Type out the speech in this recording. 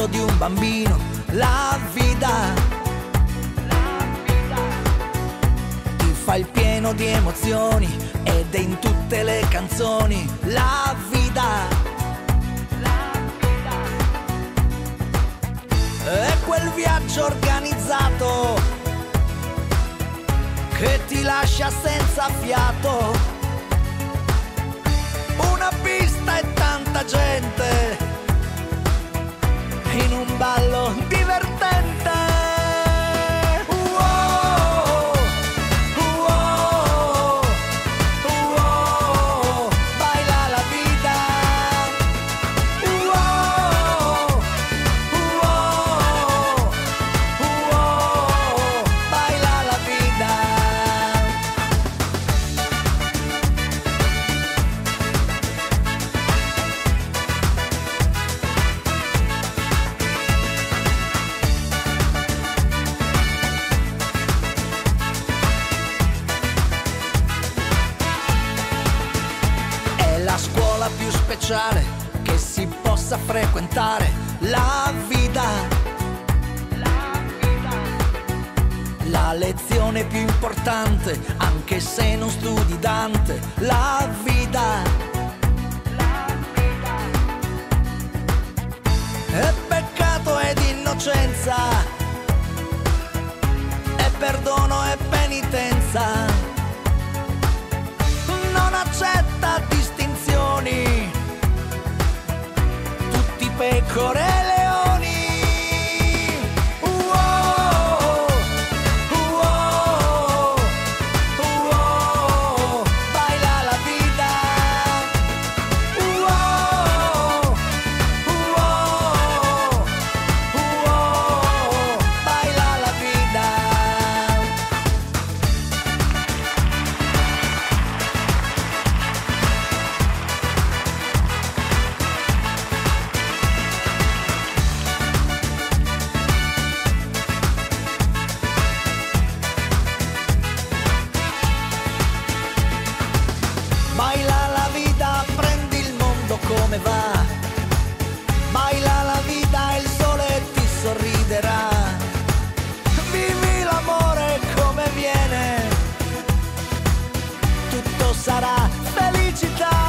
canto di un bambino, la vita ti fa il pieno di emozioni ed è in tutte le canzoni, la vita è quel viaggio organizzato che ti lascia senza fiato, una pista e tanta gente in un ballo divertente. Wow, wow, wow, baila la vita. Wow, wow, wow, baila la vita. La scuola più speciale che si possa frequentare, la vita, la lezione più importante, anche se non studi Dante, la vita, è peccato ed innocenza, è perdono e penitenza, non accetta distinzioni, tutti pecore e leoni. Wow, wow, wow, baila la vita. Wow, wow, wow, baila la vita. Baila la vita, prendi il mondo come va. Baila la vita, il sole ti sorriderà. Vivi l'amore come viene, tutto sarà felicità.